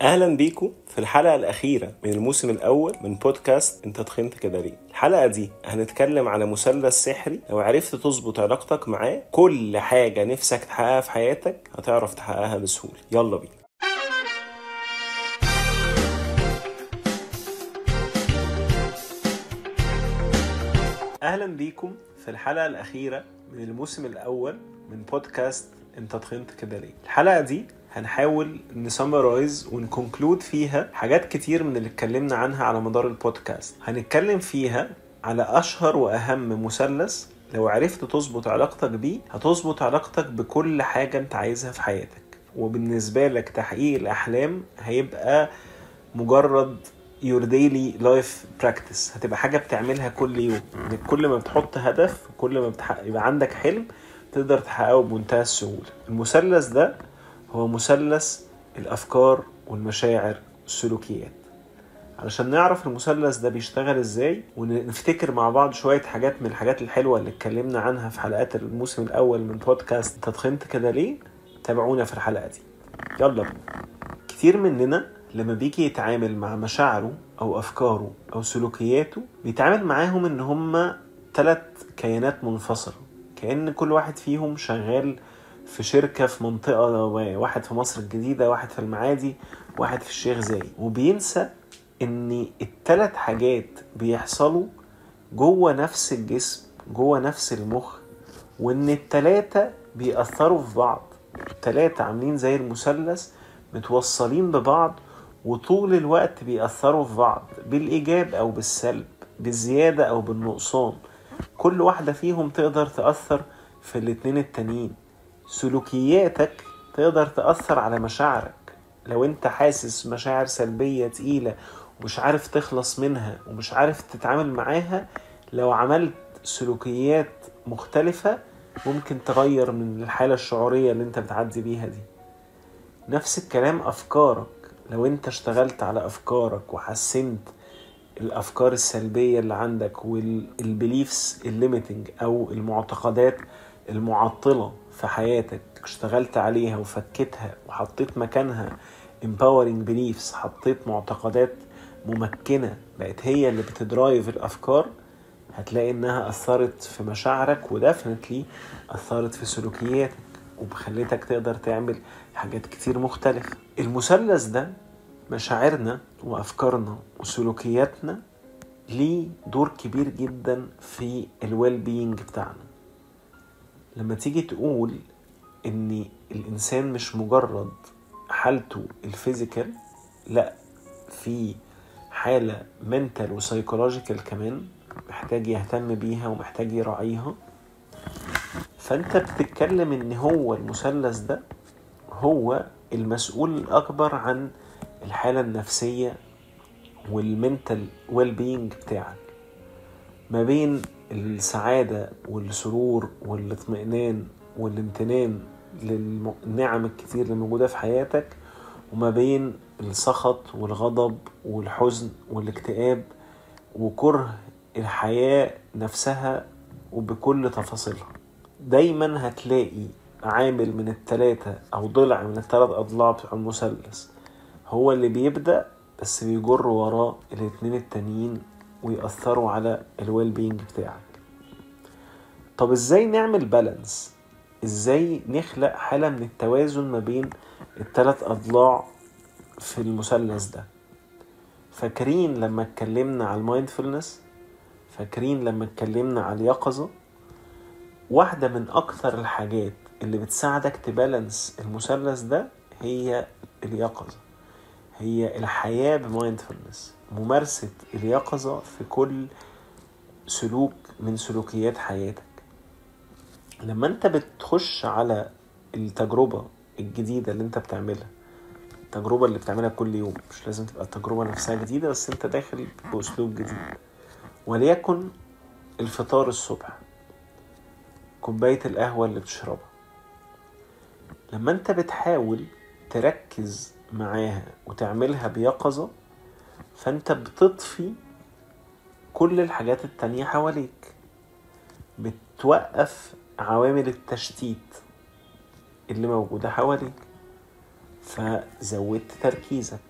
اهلا بيكم في الحلقه الاخيره من الموسم الاول من بودكاست انت تخنت كده ليه. الحلقه دي هنتكلم على مثلث سحري، لو عرفت تظبط علاقتك معاه كل حاجه نفسك تحققها في حياتك هتعرف تحققها بسهوله. يلا بينا. اهلا بيكم في الحلقه الاخيره من الموسم الاول من بودكاست انت تخنت كده ليه. الحلقه دي هنحاول نسمرايز ونكونكلود فيها حاجات كتير من اللي اتكلمنا عنها على مدار البودكاست. هنتكلم فيها على اشهر واهم مثلث لو عرفت تظبط علاقتك بيه هتظبط علاقتك بكل حاجة انت عايزها في حياتك، وبالنسبة لك تحقيق الاحلام هيبقى مجرد your daily life practice، هتبقى حاجة بتعملها كل يوم. انك كل ما بتحط هدف، كل ما يبقى عندك حلم تقدر تحققه بمنتهى السهولة. المثلث ده هو مثلث الأفكار والمشاعر والسلوكيات. علشان نعرف المثلث ده بيشتغل ازاي ونفتكر مع بعض شوية حاجات من الحاجات الحلوة اللي اتكلمنا عنها في حلقات الموسم الأول من بودكاست انت تخنت كده ليه، تابعونا في الحلقة دي. يلا بينا. كتير مننا لما بيجي يتعامل مع مشاعره أو أفكاره أو سلوكياته بيتعامل معاهم إن هما 3 كيانات منفصلة، كأن كل واحد فيهم شغال في شركة في منطقة، واحد في مصر الجديدة، واحد في المعادي، واحد في الشيخ زايد، وبينسى إن ال3 حاجات بيحصلوا جوه نفس الجسم، جوه نفس المخ، وإن ال3 بيأثروا في بعض. ال3 عاملين زي المثلث متوصلين ببعض، وطول الوقت بيأثروا في بعض بالإيجاب أو بالسلب، بالزيادة أو بالنقصان. كل واحدة فيهم تقدر تأثر في الاتنين التانيين. سلوكياتك تقدر تأثر على مشاعرك. لو انت حاسس مشاعر سلبية تقيلة ومش عارف تخلص منها ومش عارف تتعامل معاها، لو عملت سلوكيات مختلفة ممكن تغير من الحالة الشعورية اللي انت بتعدي بيها دي. نفس الكلام أفكارك، لو انت اشتغلت على أفكارك وحسنت الأفكار السلبية اللي عندك والبيليفز الليميتنج أو المعتقدات المعطلة في حياتك، اشتغلت عليها وفكتها وحطيت مكانها empowering beliefs، حطيت معتقدات ممكنة بقت هي اللي بتدرايف الأفكار، هتلاقي إنها أثرت في مشاعرك ودفنتلي أثرت في سلوكياتك وبخليتك تقدر تعمل حاجات كتير مختلفة. المثلث ده مشاعرنا وأفكارنا وسلوكياتنا ليه دور كبير جدا في الويل بينج بتاعنا. لما تيجي تقول ان الانسان مش مجرد حالته الفيزيكال، لا، في حالة منتال وسايكولوجيكال كمان محتاج يهتم بيها ومحتاج يراعيها. فانت بتتكلم ان هو المثلث ده هو المسؤول الأكبر عن الحالة النفسية والمنتال ويل بينج بتاعك، ما بين السعادة والسرور والاطمئنان والامتنان للنعم الكتير اللي موجودة في حياتك، وما بين السخط والغضب والحزن والاكتئاب وكره الحياة نفسها وبكل تفاصيلها. دايما هتلاقي عامل من ال3 أو ضلع من ال3 أضلاع بتوع المثلث هو اللي بيبدأ، بس بيجر وراه الاتنين التانيين ويأثروا على الويل بينج بتاعك. طب ازاي نعمل بالانس؟ ازاي نخلق حالة من التوازن ما بين ال3 أضلاع في المثلث ده؟ فاكرين لما اتكلمنا على المايندفولنس؟ فاكرين لما اتكلمنا على اليقظة؟ واحدة من أكثر الحاجات اللي بتساعدك تبالانس المثلث ده هي اليقظة، هي الحياة بمايندفولنس، ممارسة اليقظة في كل سلوك من سلوكيات حياتك. لما انت بتخش على التجربة الجديدة اللي انت بتعملها، التجربة اللي بتعملها كل يوم، مش لازم تبقى التجربة نفسها جديدة، بس انت داخل بأسلوب جديد، وليكن الفطار الصبح، كوباية القهوة اللي بتشربها، لما انت بتحاول تركز معاها وتعملها بيقظة فانت بتطفي كل الحاجات التانية حواليك، بتوقف عوامل التشتيت اللي موجودة حواليك. فزودت تركيزك.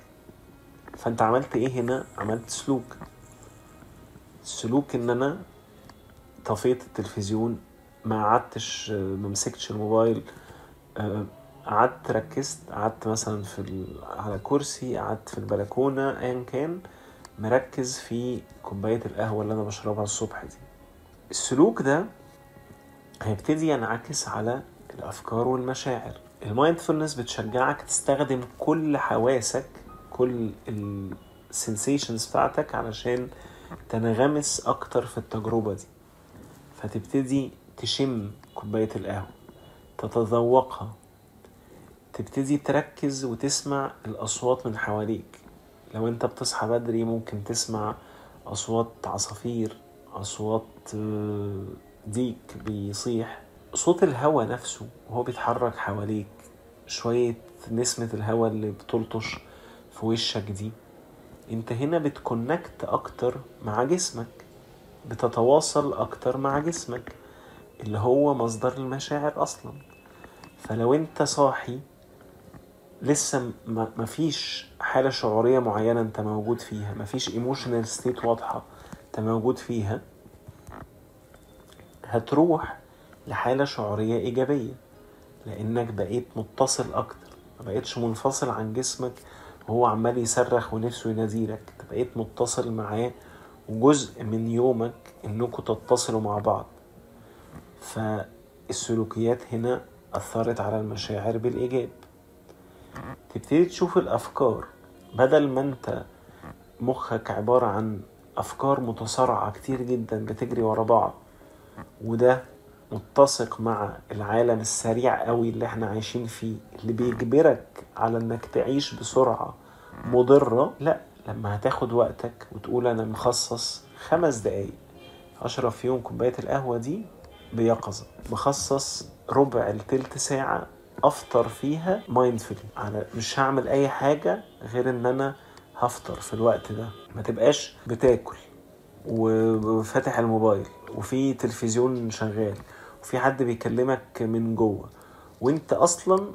فانت عملت ايه هنا؟ عملت سلوك ان انا طفيت التلفزيون، ما قعدتش ممسكتش الموبايل، قعدت ركزت، قعدت مثلا على كرسي، قعدت في البلكونة، ايا كان، مركز في كوباية القهوة اللي انا بشربها الصبح دي. السلوك ده هيبتدي ينعكس على الافكار والمشاعر. المايندفولنس بتشجعك تستخدم كل حواسك، كل السنسيشنز بتاعتك علشان تنغمس اكتر في التجربة دي. فتبتدي تشم كوباية القهوة، تتذوقها، تبتدي تركز وتسمع الأصوات من حواليك. لو انت بتصحى بدري ممكن تسمع أصوات عصافير، أصوات ديك بيصيح، صوت الهواء نفسه وهو بيتحرك حواليك، شوية نسمة الهواء اللي بتلطش في وشك دي. انت هنا بتكونكت أكتر مع جسمك، بتتواصل أكتر مع جسمك اللي هو مصدر المشاعر أصلا. فلو انت صاحي لسه مفيش حالة شعورية معينة انت موجود فيها، مفيش ايموشنال ستيت واضحة انت موجود فيها، هتروح لحالة شعورية ايجابية لانك بقيت متصل اكتر، ما بقيتش منفصل عن جسمك وهو عمال يصرخ ونفسه يناديلك. انت بقيت متصل معاه وجزء من يومك انكم تتصلوا مع بعض. فالسلوكيات هنا اثرت على المشاعر بالايجاب. تبتدي تشوف الافكار، بدل ما انت مخك عبارة عن افكار متصارعة كتير جدا بتجري ورا بعض، وده متسق مع العالم السريع قوي اللي احنا عايشين فيه اللي بيجبرك على انك تعيش بسرعة مضرة. لا، لما هتاخد وقتك وتقول انا مخصص 5 دقايق اشرب فيهم كوباية القهوة دي بيقظة، مخصص ربع لتلت ساعة افطر فيها مايندفولي، على مش هعمل اي حاجة غير ان انا هفطر في الوقت ده. ما تبقاش بتاكل وفاتح الموبايل وفي تلفزيون شغال وفي حد بيكلمك من جوه، وانت اصلا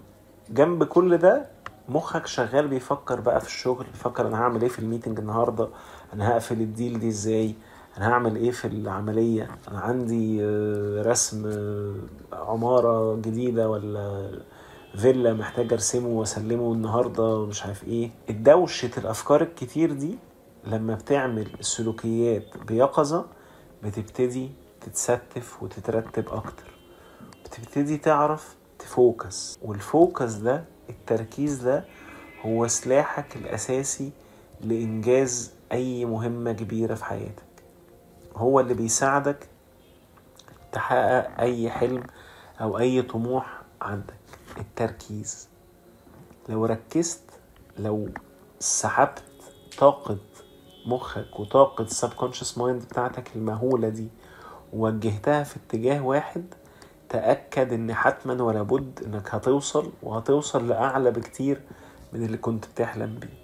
جنب كل ده مخك شغال بيفكر بقى في الشغل، بيفكر انا هعمل ايه في الميتنج النهاردة، انا هقفل الديل دي ازاي، انا هعمل ايه في العملية، انا عندي رسم عمارة جديدة ولا فيلا محتاج ارسمه واسلمه النهاردة، مش عارف ايه. الدوشة الافكار الكتير دي لما بتعمل السلوكيات بيقظة بتبتدي تتستف وتترتب اكتر، بتبتدي تعرف تفوكس. والفوكس ده، التركيز ده، هو سلاحك الاساسي لانجاز اي مهمة كبيرة في حياتك. هو اللي بيساعدك تحقق اي حلم او اي طموح عندك. التركيز، لو ركزت، لو سحبت طاقة مخك وطاقة subconscious mind بتاعتك المهولة دي ووجهتها في اتجاه واحد، تأكد ان حتما ولا بد انك هتوصل لأعلى بكتير من اللي كنت بتحلم بيه.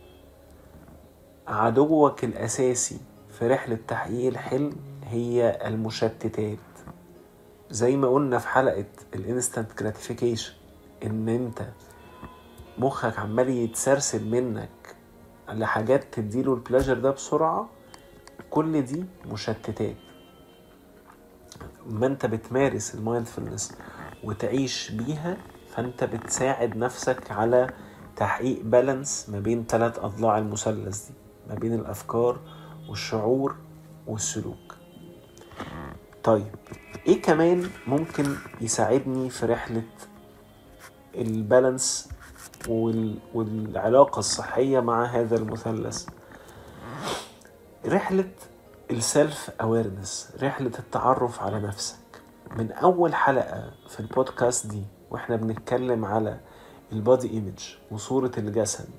عدوك الأساسي في رحلة تحقيق الحلم هي المشتتات. زي ما قلنا في حلقة الانستنت جراتيفيكيشن، ان انت مخك عمال يتسرسل منك لحاجات تديله البلاجر ده بسرعة، كل دي مشتتات. ما انت بتمارس المايندفولنس وتعيش بيها، فانت بتساعد نفسك على تحقيق بالانس ما بين 3 أضلاع المثلث دي، ما بين الأفكار والشعور والسلوك. طيب ايه كمان ممكن يساعدني في رحلة البالانس والعلاقة الصحية مع هذا المثلث؟ رحلة السلف اويرنس، رحلة التعرف على نفسك. من اول حلقة في البودكاست دي واحنا بنتكلم على البادي ايميج وصورة الجسد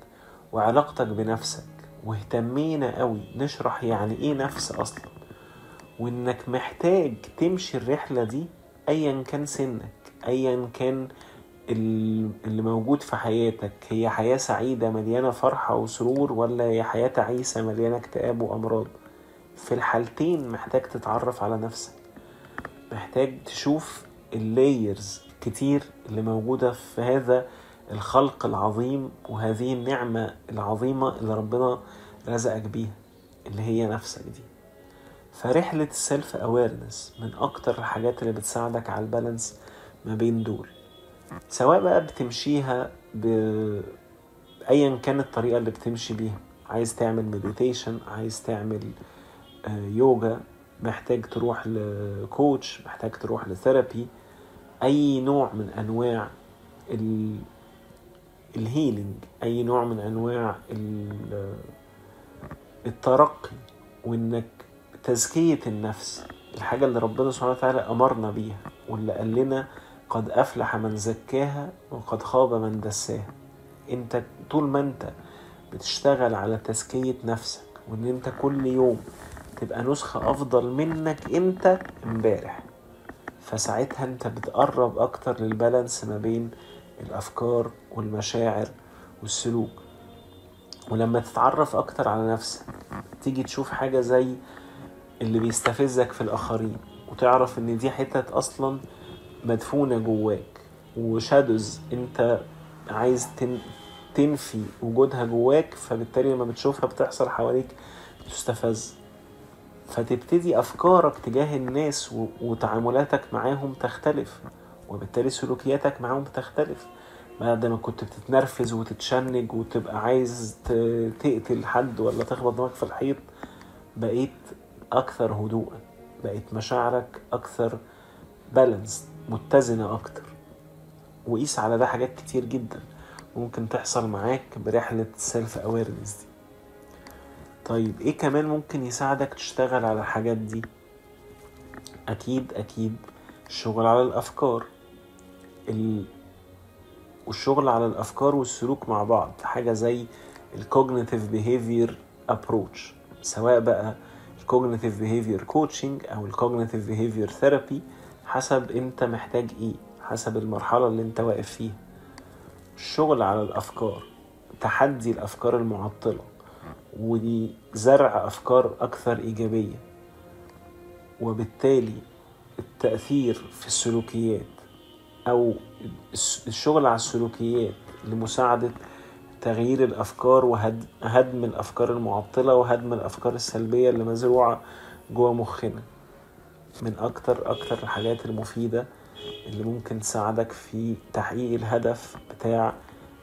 وعلاقتك بنفسك، واهتمينا قوي نشرح يعني ايه نفس اصلا، وانك محتاج تمشي الرحلة دي ايا كان سنك، ايا كان اللي موجود في حياتك. هي حياة سعيدة مليانة فرحة وسرور، ولا هي حياة تعيسة مليانة اكتئاب وأمراض؟ في الحالتين محتاج تتعرف على نفسك، محتاج تشوف اللايرز كتير اللي موجودة في هذا الخلق العظيم وهذه النعمة العظيمة اللي ربنا رزقك بيها اللي هي نفسك دي. فرحلة السيلف اويرنس من اكتر الحاجات اللي بتساعدك على البالانس ما بين دول، سواء بقى بتمشيها ايا كانت الطريقة اللي بتمشي بيها. عايز تعمل مديتيشن، عايز تعمل يوجا، محتاج تروح لكوتش، محتاج تروح لثيرابي، اي نوع من انواع الهيلينج، اي نوع من انواع الترقي وانك تزكية النفس، الحاجة اللي ربنا سبحانه وتعالى امرنا بيها واللي قال لنا قد افلح من زكاها وقد خاب من دساها. انت طول ما انت بتشتغل على تزكية نفسك وان انت كل يوم تبقى نسخة افضل منك انت امبارح، فساعتها انت بتقرب اكتر للبالانس ما بين الافكار والمشاعر والسلوك. ولما تتعرف اكتر على نفسك تيجي تشوف حاجة زي اللي بيستفزك في الاخرين وتعرف ان دي حتة اصلا مدفونة جواك وشادوز انت عايز تنفي وجودها جواك، فبالتالي لما بتشوفها بتحصل حواليك تستفز، فتبتدي أفكارك تجاه الناس وتعاملاتك معاهم تختلف، وبالتالي سلوكياتك معاهم تختلف. بعد ما كنت بتتنرفز وتتشنج وتبقى عايز تقتل حد ولا تخبط دماغك في الحيط، بقيت أكثر هدوءا، بقيت مشاعرك أكثر بالانس، متزنة أكتر. وقيس على ده حاجات كتير جدا ممكن تحصل معاك برحلة السيلف اويرنس دي. طيب ايه كمان ممكن يساعدك تشتغل على الحاجات دي؟ اكيد الشغل على الافكار والشغل على الافكار والسلوك مع بعض، حاجة زي الكوجنيتيف بيهيفير ابروتش، سواء بقى الكوجنيتيف بيهيفير كوتشنج او الكوجنيتيف بيهيفير ثيرابي، حسب انت محتاج ايه، حسب المرحلة اللي انت واقف فيها. الشغل على الافكار، تحدي الافكار المعطلة ودي زرع أفكار أكثر إيجابية، وبالتالي التأثير في السلوكيات أو الشغل على السلوكيات لمساعدة تغيير الأفكار وهدم الأفكار المعطلة وهدم الأفكار السلبية اللي مزروعة جوا مخنا، من أكتر الحاجات المفيدة اللي ممكن تساعدك في تحقيق الهدف بتاع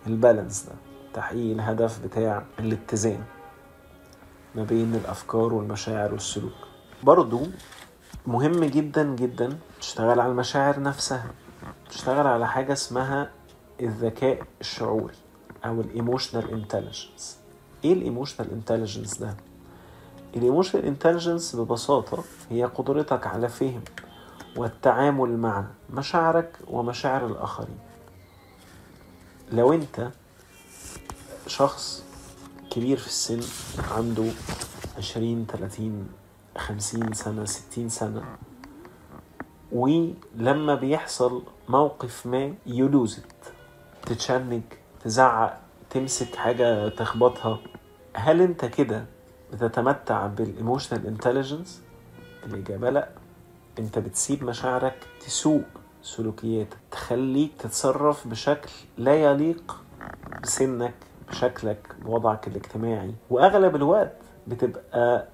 البالانس ده، تحقيق الهدف بتاع الاتزان ما بين الأفكار والمشاعر والسلوك. برضو مهم جدا تشتغل على المشاعر نفسها، تشتغل على حاجة اسمها الذكاء الشعوري أو الإيموشنال انتليجنس. إيه الإيموشنال انتليجنس ده؟ الإيموشنال انتليجنس ببساطة هي قدرتك على فهم والتعامل مع مشاعرك ومشاعر الآخرين. لو أنت شخص كبير في السن عنده 20 30 50 سنة 60 سنة، ولما بيحصل موقف ما يلوزت، تتشنج، تزعق، تمسك حاجة تخبطها، هل انت كده بتتمتع بالإيموشنال انتليجنس؟ الإجابة لا. انت بتسيب مشاعرك تسوق سلوكياتك، تخليك تتصرف بشكل لا يليق بسنك، بشكلك، بوضعك الاجتماعي. واغلب الوقت بتبقى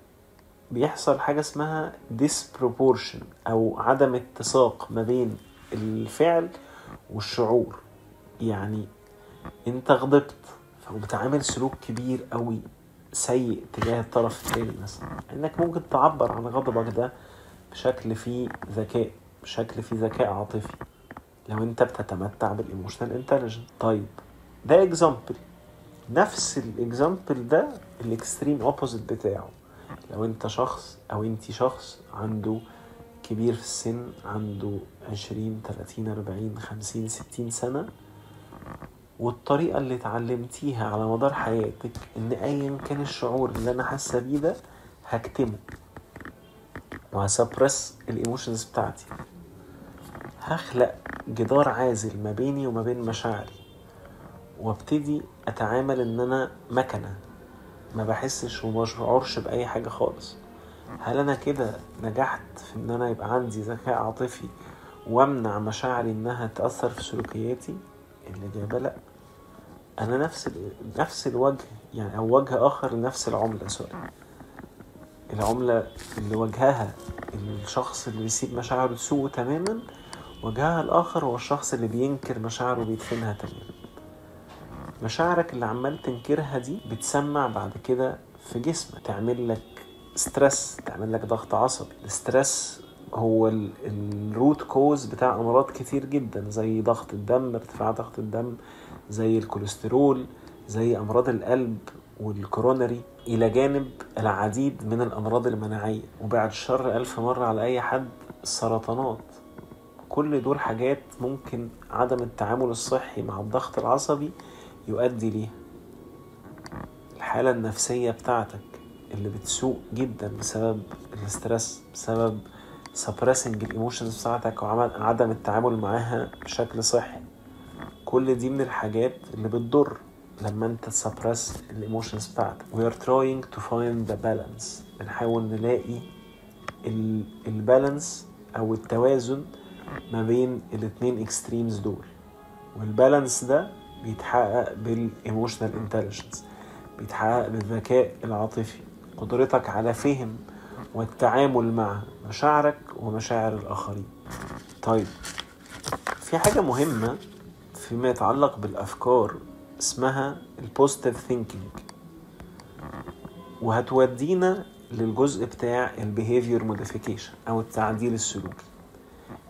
بيحصل حاجة اسمها disproportion او عدم اتساق ما بين الفعل والشعور. يعني انت غضبت فبتعامل سلوك كبير قوي سيء تجاه الطرف الثاني، مثلا انك ممكن تعبر عن غضبك ده بشكل فيه ذكاء، بشكل فيه ذكاء عاطفي، لو انت بتتمتع بالايموشنال انتليجنس. طيب ده اكزامبل. نفس الاكزامبل ده الاكستريم اوبوزيت بتاعه، لو انت شخص او انتي شخص عنده كبير في السن، عنده 20 30 40 50 60 سنة، والطريقة اللي اتعلمتيها على مدار حياتك ان ايا كان الشعور اللي انا حاسة بيه ده هكتمه وهسبرس الايموشنز بتاعتي، هخلق جدار عازل ما بيني وما بين مشاعري، وابتدي اتعامل ان انا مكنة ما بحسش وما شعورش بأي حاجة خالص. هل أنا كده نجحت في أن أنا يبقى عندي ذكاء عاطفي وامنع مشاعري أنها تأثر في سلوكياتي؟ الإجابة لأ. انا نفس الوجه يعني، او وجه اخر لنفس العملة. العملة اللي وجهها الشخص اللي بيسيب مشاعره تسوء تماما، وجهها الاخر هو الشخص اللي بينكر مشاعره وبيدفنها تماما. مشاعرك اللي عمال تنكرها دي بتسمع بعد كده في جسمك، تعمل لك ستريس، تعمل لك ضغط عصبي. الستريس هو الروت كوز بتاع امراض كتير جدا، زي ضغط الدم، ارتفاع ضغط الدم، زي الكوليسترول، زي امراض القلب والكورونري، الى جانب العديد من الامراض المناعية، وبعد الشر الف مرة على اي حد السرطانات. كل دول حاجات ممكن عدم التعامل الصحي مع الضغط العصبي يؤدي ليها. الحالة النفسية بتاعتك اللي بتسوء جدا بسبب الاسترس، بسبب suppressing الايموشنز بتاعتك وعدم التعامل معاها بشكل صحي، كل دي من الحاجات اللي بتضر لما انت suppress الايموشنز بتاعتك. we are trying to find the balance، بنحاول نلاقي البالانس او التوازن ما بين الاتنين اكستريمز دول. والبالانس ده بيتحقق بالايموشنال انتليجنس، بيتحقق بالذكاء العاطفي، قدرتك على فهم والتعامل مع مشاعرك ومشاعر الآخرين. طيب، في حاجة مهمة فيما يتعلق بالأفكار اسمها البوزيتيف ثينكينج، وهتودينا للجزء بتاع البيهيفير موديفيكيشن أو التعديل السلوكي.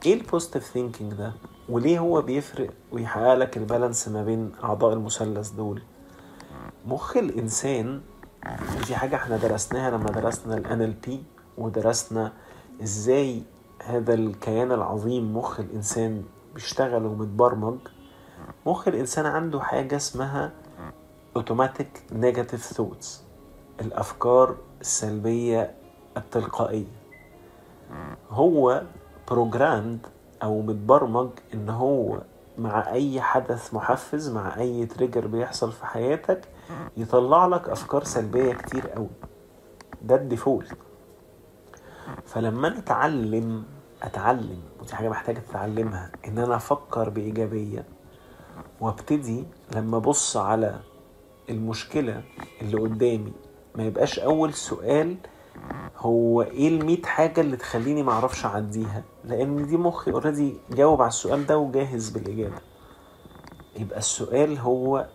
ايه البوزيتيف ثينكينج ده، وليه هو بيفرق ويحقق لك البالانس ما بين أعضاء المثلث دول؟ مخ الإنسان، دي حاجة احنا درسناها لما درسنا ال NLP، ودرسنا ازاي هذا الكيان العظيم مخ الإنسان بيشتغل ومتبرمج. مخ الإنسان عنده حاجة اسمها automatic negative thoughts، الأفكار السلبية التلقائية. هو programmed أو متبرمج إن هو مع أي حدث محفز، مع أي تريجر بيحصل في حياتك، يطلع لك أفكار سلبية كتير قوي. ده الديفولت. فلما أنا أتعلم، ودي حاجة محتاجة تتعلمها، إن أنا أفكر بإيجابية، وابتدي لما أبص على المشكلة اللي قدامي ما يبقاش أول سؤال هو إيه 100 حاجة اللي تخليني معرفش أعديها، لأن دي مخي اوريدي جاوب على السؤال ده وجاهز بالإجابة. يبقى السؤال هو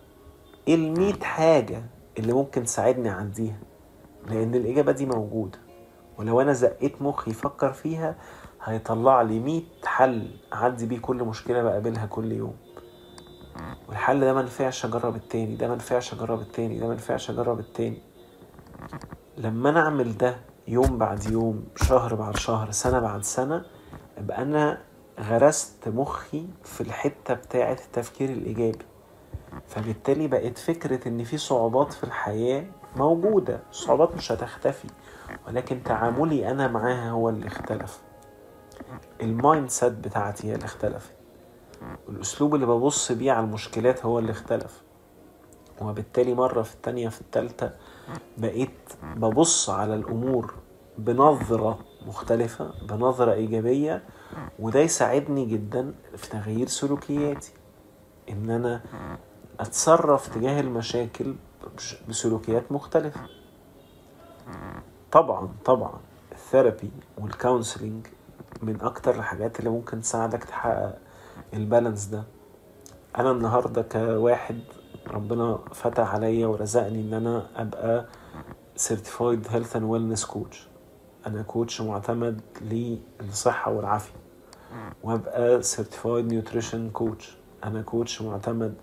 إيه 100 حاجة اللي ممكن تساعدني أعديها، لأن الإجابة دي موجودة. ولو أنا زقيت مخي يفكر فيها هيطلع لي 100 حل أعدي بيه كل مشكلة بقابلها كل يوم. والحل ده منفعش أجرب التاني، ده منفعش أجرب التاني، ده منفعش أجرب التاني. لما أنا أعمل ده يوم بعد يوم، شهر بعد شهر، سنة بعد سنة، يبقى أنا غرست مخي في الحتة بتاعة التفكير الإيجابي. فبالتالي بقت فكرة إن في صعوبات في الحياة موجودة، صعوبات مش هتختفي، ولكن تعاملي أنا معاها هو اللي اختلف. المايند سيت بتاعتي هي اللي اختلفت، والأسلوب اللي ببص بيه على المشكلات هو اللي اختلف. وبالتالي مرة في التانية في التالتة بقيت ببص على الأمور بنظرة مختلفة، بنظرة إيجابية، وده يساعدني جدا في تغيير سلوكياتي، إن أنا أتصرف تجاه المشاكل بسلوكيات مختلفة. طبعا الثيرابي والكونسلينج من أكتر الحاجات اللي ممكن تساعدك تحقق البالانس ده. أنا النهاردة كواحد ربنا فتح عليا ورزقني إن أنا أبقى Certified Health and Wellness Coach. أنا كوتش معتمد للصحة والعافية. وأبقى Certified Nutrition Coach. أنا كوتش معتمد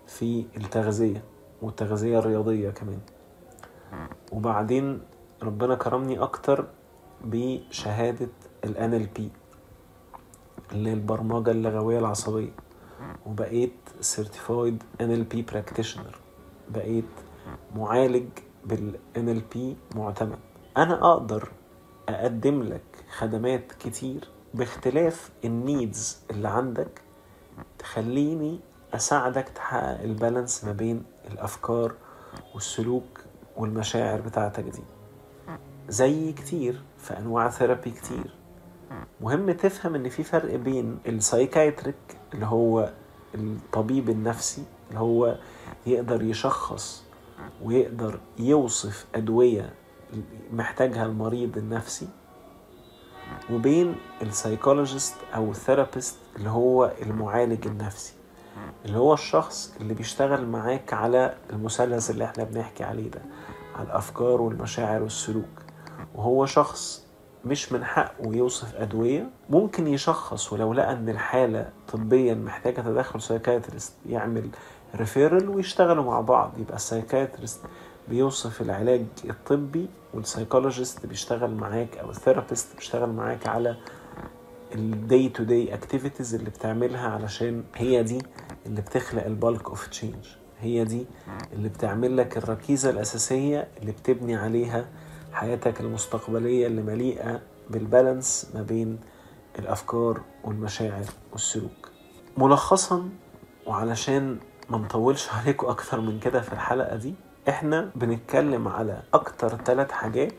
في التغذية والتغذية الرياضية كمان. وبعدين ربنا كرمني أكتر بشهادة ال NLP اللي البرمجة اللغوية العصبية، وبقيت Certified NLP Practitioner، بقيت معالج بال NLP معتمد. أنا أقدر أقدم لك خدمات كتير باختلاف النيدز اللي عندك، تخليني أساعدك تحقق البالانس ما بين الأفكار والسلوك والمشاعر بتاعتك دي. زي كتير في أنواع ثيرابي كتير. مهم تفهم إن في فرق بين السايكايتريك اللي هو الطبيب النفسي اللي هو يقدر يشخص ويقدر يوصف أدوية محتاجها المريض النفسي، وبين السايكولوجيست أو الثيرابيست اللي هو المعالج النفسي، اللي هو الشخص اللي بيشتغل معاك على المثلث اللي احنا بنحكي عليه ده، على الأفكار والمشاعر والسلوك. وهو شخص مش من حقه يوصف أدوية، ممكن يشخص ولو لقى أن الحالة طبيا محتاجة تدخل سايكايتريست يعمل ريفيرل ويشتغلوا مع بعض. يبقى السايكايتريست بيوصف العلاج الطبي، والسايكولوجيست بيشتغل معاك أو الثيرابيست بيشتغل معاك على الداي تو داي اكتيفيتيز اللي بتعملها، علشان هي دي اللي بتخلق البالك اوف تشينج، هي دي اللي بتعمل لك الركيزة الأساسية اللي بتبني عليها حياتك المستقبلية اللي مليئة بالبالانس ما بين الأفكار والمشاعر والسلوك. ملخصا، وعلشان ما نطولش عليكم أكثر من كده في الحلقة دي، احنا بنتكلم على أكتر 3 حاجات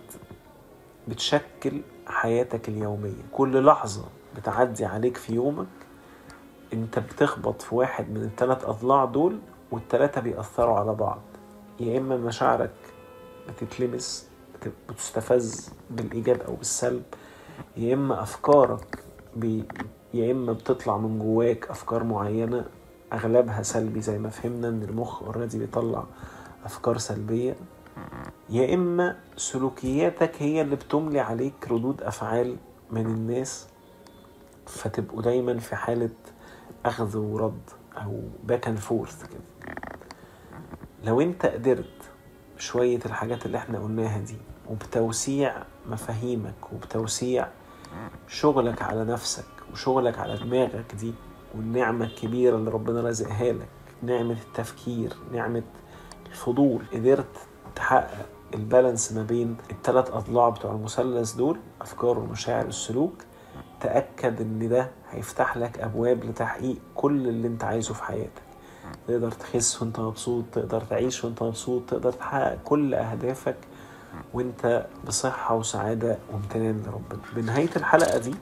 بتشكل حياتك اليومية. كل لحظة بتعدي عليك في يومك انت بتخبط في واحد من ال3 أضلاع دول، وال3 بيأثروا على بعض. يا إما مشاعرك بتتلمس بتستفز بالإيجاب أو بالسلب، يا إما أفكارك يا إما بتطلع من جواك أفكار معينة أغلبها سلبي، زي ما فهمنا إن المخ أوريدي بيطلع أفكار سلبية، يا إما سلوكياتك هي اللي بتملي عليك ردود أفعال من الناس، فتبقوا دايما في حالة أخذ ورد أو باك اند فورث كده. لو انت قدرت بشوية الحاجات اللي احنا قلناها دي، وبتوسيع مفاهيمك وبتوسيع شغلك على نفسك وشغلك على دماغك دي، والنعمة الكبيرة اللي ربنا رزقها لك، نعمة التفكير، نعمة الفضول، قدرت تحقق البالانس ما بين ال3 أضلاع بتوع المثلث دول، أفكار ومشاعر والسلوك، تأكد ان ده هيفتح لك أبواب لتحقيق كل اللي انت عايزه في حياتك. تقدر تخس وانت مبسوط، تقدر تعيش وانت مبسوط، تقدر تحقق كل أهدافك وانت بصحة وسعادة وامتنان لربنا. بنهاية الحلقة دي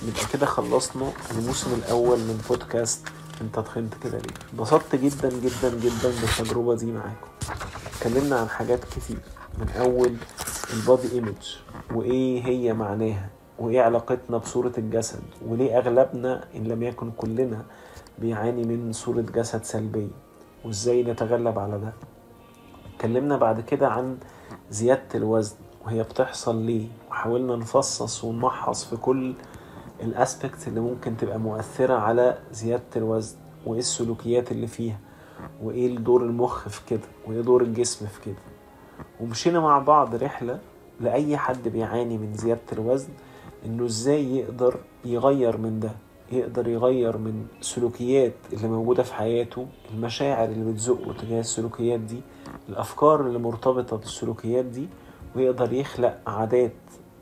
نبقى كده خلصنا الموسم الأول من بودكاست انت تخنت كده ليه. انبسطت جدا جدا جدا بالتجربة دي معاكم. اتكلمنا عن حاجات كتير، من أول البادي ايميج وإيه هي معناها، وإيه علاقتنا بصورة الجسد، وليه أغلبنا إن لم يكن كلنا بيعاني من صورة جسد سلبية، وإزاي نتغلب على ده. اتكلمنا بعد كده عن زيادة الوزن وهي بتحصل ليه، وحاولنا نفصص ونمحص في كل الاسبكت اللي ممكن تبقى مؤثرة على زيادة الوزن، وإيه السلوكيات اللي فيها، وإيه دور المخ في كده، وإيه دور الجسم في كده. ومشينا مع بعض رحلة لأي حد بيعاني من زيادة الوزن، إنه إزاي يقدر يغير من ده، يقدر يغير من سلوكيات اللي موجودة في حياته، المشاعر اللي بتزقه تجاه السلوكيات دي، الأفكار اللي مرتبطة بالسلوكيات دي، ويقدر يخلق عادات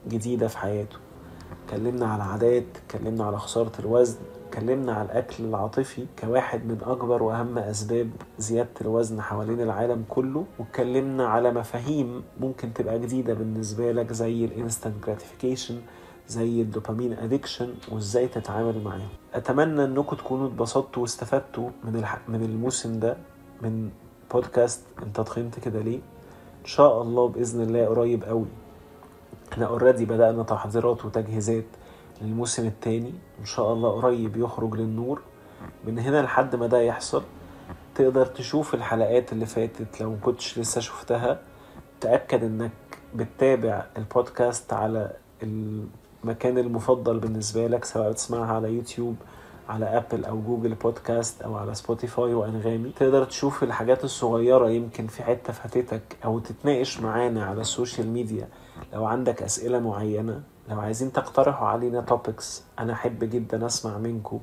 جديدة في حياته. اتكلمنا على عادات، اتكلمنا على خسارة الوزن، اتكلمنا على الأكل العاطفي كواحد من أكبر وأهم أسباب زيادة الوزن حوالين العالم كله، واتكلمنا على مفاهيم ممكن تبقى جديدة بالنسبة لك زي الانستنت gratification، زي الدوبامين ادكشن، وازاي تتعامل معاه. اتمنى انكم تكونوا اتبسطتوا واستفدتوا من الموسم ده من بودكاست انت تخنت كده ليه. ان شاء الله باذن الله قريب قوي احنا اوريدي بدأنا تحضيرات وتجهيزات للموسم الثاني، ان شاء الله قريب يخرج للنور. من هنا لحد ما ده يحصل تقدر تشوف الحلقات اللي فاتت لو مكنتش لسه شفتها. تأكد انك بتتابع البودكاست على المكان المفضل بالنسبة لك، سواء بتسمعها على يوتيوب، على أبل أو جوجل بودكاست، أو على سبوتيفاي وأنغامي. تقدر تشوف الحاجات الصغيرة يمكن في حتة فاتتك، أو تتناقش معانا على السوشيال ميديا لو عندك أسئلة معينة، لو عايزين تقترحوا علينا توبكس. أنا أحب جدا أسمع منكم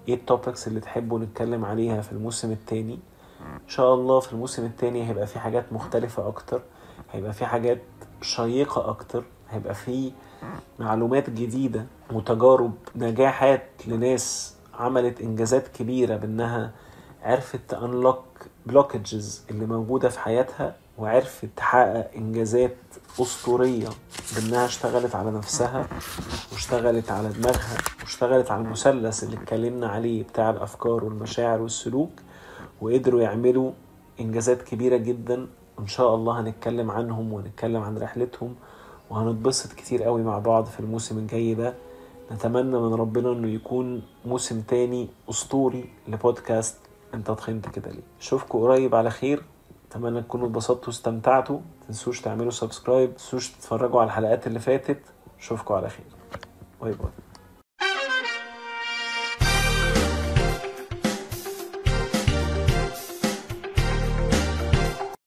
إيه التوبكس اللي تحبوا نتكلم عليها في الموسم الثاني. إن شاء الله في الموسم الثاني هيبقى في حاجات مختلفة أكتر، هيبقى في حاجات شيقة أكتر، هيبقى في معلومات جديدة وتجارب نجاحات لناس عملت إنجازات كبيرة بأنها عرفت تأنلوك بلوكجز اللي موجودة في حياتها، وعرفت تحقق إنجازات أسطورية بأنها اشتغلت على نفسها واشتغلت على دماغها واشتغلت على المثلث اللي اتكلمنا عليه بتاع الأفكار والمشاعر والسلوك، وقدروا يعملوا إنجازات كبيرة جدا. إن شاء الله هنتكلم عنهم ونتكلم عن رحلتهم، وهنتبسط كتير قوي مع بعض في الموسم الجاي ده. نتمنى من ربنا إنه يكون موسم تاني أسطوري لبودكاست انت تخنت كده ليه. اشوفكم قريب على خير. اتمنى تكونوا اتبسطتوا واستمتعتوا. متنسوش تعملوا سبسكرايب، متنسوش تتفرجوا على الحلقات اللي فاتت. اشوفكم على خير. باي باي.